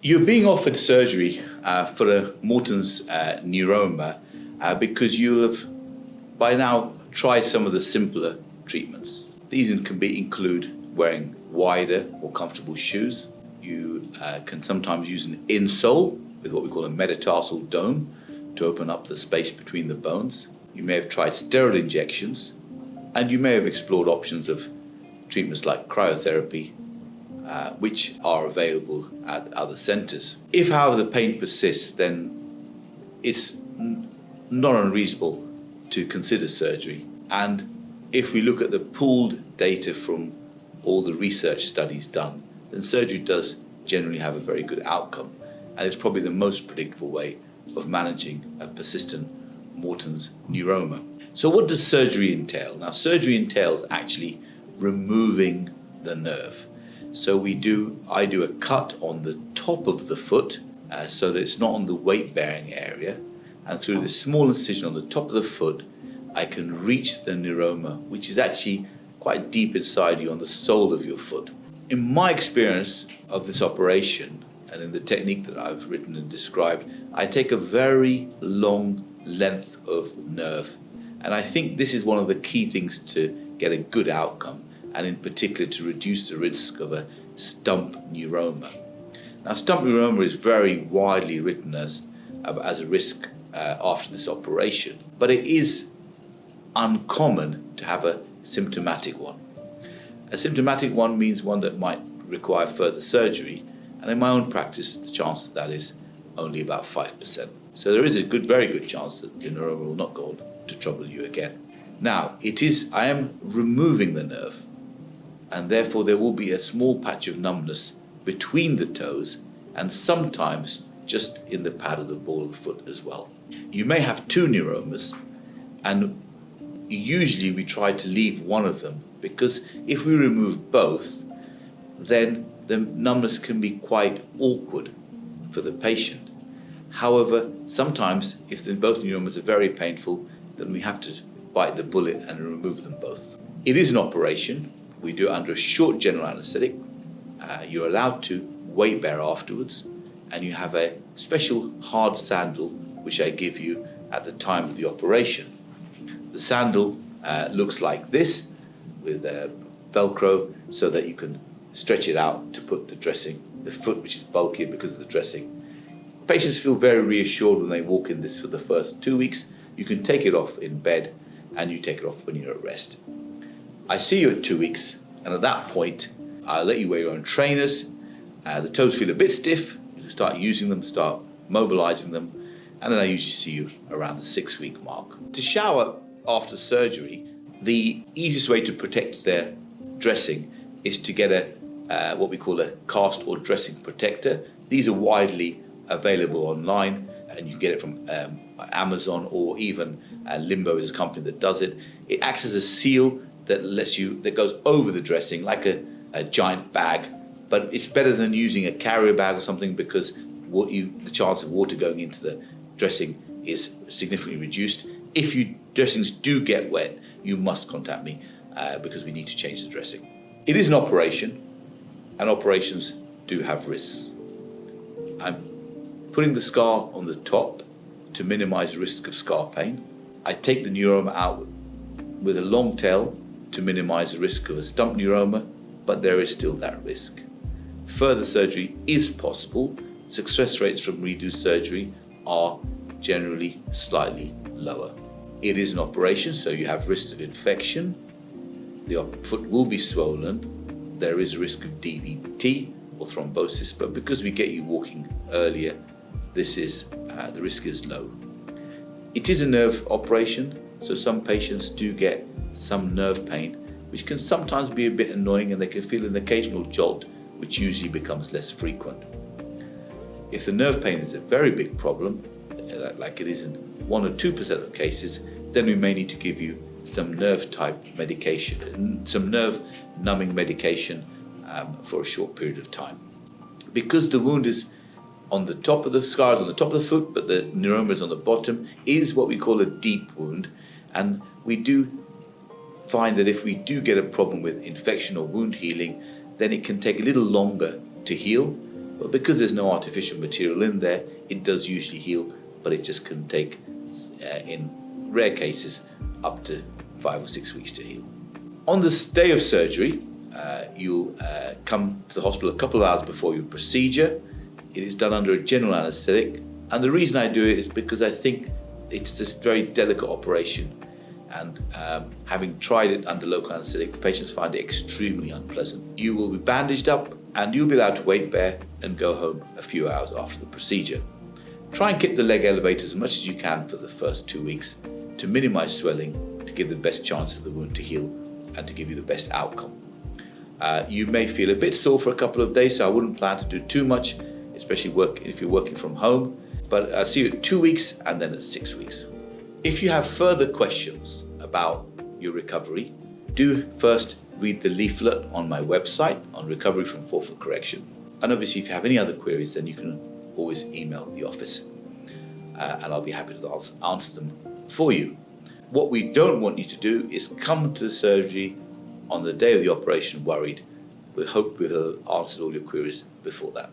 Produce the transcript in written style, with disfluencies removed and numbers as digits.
You're being offered surgery for a Morton's neuroma because you'll have by now tried some of the simpler treatments. These can include wearing wider, more comfortable shoes. You can sometimes use an insole with what we call a metatarsal dome to open up the space between the bones. You may have tried steroid injections, and you may have explored options of treatments like cryotherapy, which are available at other centres. If, however, the pain persists, then it's not unreasonable to consider surgery. And if we look at the pooled data from all the research studies done, then surgery does generally have a very good outcome, and it's probably the most predictable way of managing a persistent Morton's neuroma. So what does surgery entail? Now, surgery entails actually removing the nerve. So I do a cut on the top of the foot so that it's not on the weight-bearing area, and through this small incision on the top of the foot, I can reach the neuroma, which is actually quite deep inside you on the sole of your foot. In my experience of this operation, and in the technique that I've written and described, I take a very long length of nerve. And I think this is one of the key things to get a good outcome, and in particular to reduce the risk of a stump neuroma. Now, stump neuroma is very widely written as a risk after this operation, but it is uncommon to have a symptomatic one. A symptomatic one means one that might require further surgery, and in my own practice, the chance of that is only about 5%. So there is a very good chance that the neuroma will not go on to trouble you again. Now, I am removing the nerve, and therefore there will be a small patch of numbness between the toes and sometimes just in the pad of the ball of the foot as well. You may have two neuromas, and usually we try to leave one of them, because if we remove both, then the numbness can be quite awkward for the patient. However, sometimes if both neuromas are very painful, then we have to bite the bullet and remove them both. It is an operation. We do it under a short general anaesthetic. You're allowed to weight bear afterwards, and you have a special hard sandal which I give you at the time of the operation. The sandal looks like this, with Velcro, so that you can stretch it out to put the foot, which is bulkier because of the dressing. Patients feel very reassured when they walk in this for the first 2 weeks. You can take it off in bed, and you take it off when you're at rest. I see you at 2 weeks, and at that point, I'll let you wear your own trainers. The toes feel a bit stiff. You can start using them, start mobilizing them, and then I usually see you around the 6-week mark. To shower after surgery, the easiest way to protect their dressing is to get what we call a cast or dressing protector. These are widely available online, and you can get it from Amazon, or even Limbo is a company that does it. It acts as a seal that goes over the dressing like a giant bag, but it's better than using a carrier bag or something, because the chance of water going into the dressing is significantly reduced. If your dressings do get wet, you must contact me because we need to change the dressing. It is an operation, and operations do have risks. I'm putting the scar on the top to minimize the risk of scar pain. I take the neuroma out with a long tail to minimize the risk of a stump neuroma, but there is still that risk. Further surgery is possible. Success rates from redo surgery are generally slightly lower. It is an operation, so you have risks of infection. The foot will be swollen. There is a risk of DVT or thrombosis, but because we get you walking earlier, the risk is low. It is a nerve operation, so some patients do get some nerve pain, which can sometimes be a bit annoying, and they can feel an occasional jolt, which usually becomes less frequent. If the nerve pain is a very big problem, like it is in 1 or 2% of cases, then we may need to give you some nerve type medication, some nerve numbing medication for a short period of time. Because the wound is on the top of the scars on the top of the foot, but the neuroma is on the bottom, is what we call a deep wound, and we do find that if we do get a problem with infection or wound healing, then it can take a little longer to heal, But because there's no artificial material in there, it does usually heal, but it just can take, in rare cases, up to 5 or 6 weeks to heal. On the day of surgery, you'll come to the hospital a couple of hours before your procedure. It is done under a general anaesthetic, and the reason I do it is because I think it's this very delicate operation, and having tried it under local anaesthetic, the patients find it extremely unpleasant. You will be bandaged up and you'll be allowed to weight bear and go home a few hours after the procedure. Try and keep the leg elevated as much as you can for the first 2 weeks to minimize swelling, to give the best chance of the wound to heal and to give you the best outcome. You may feel a bit sore for a couple of days, so I wouldn't plan to do too much, especially if you're working from home, but I'll see you at 2 weeks and then at 6 weeks. If you have further questions about your recovery, do first read the leaflet on my website on recovery from forefoot correction. And obviously, if you have any other queries, then you can always email the office and I'll be happy to answer them for you. What we don't want you to do is come to the surgery on the day of the operation worried. We hope we'll have answered all your queries before that.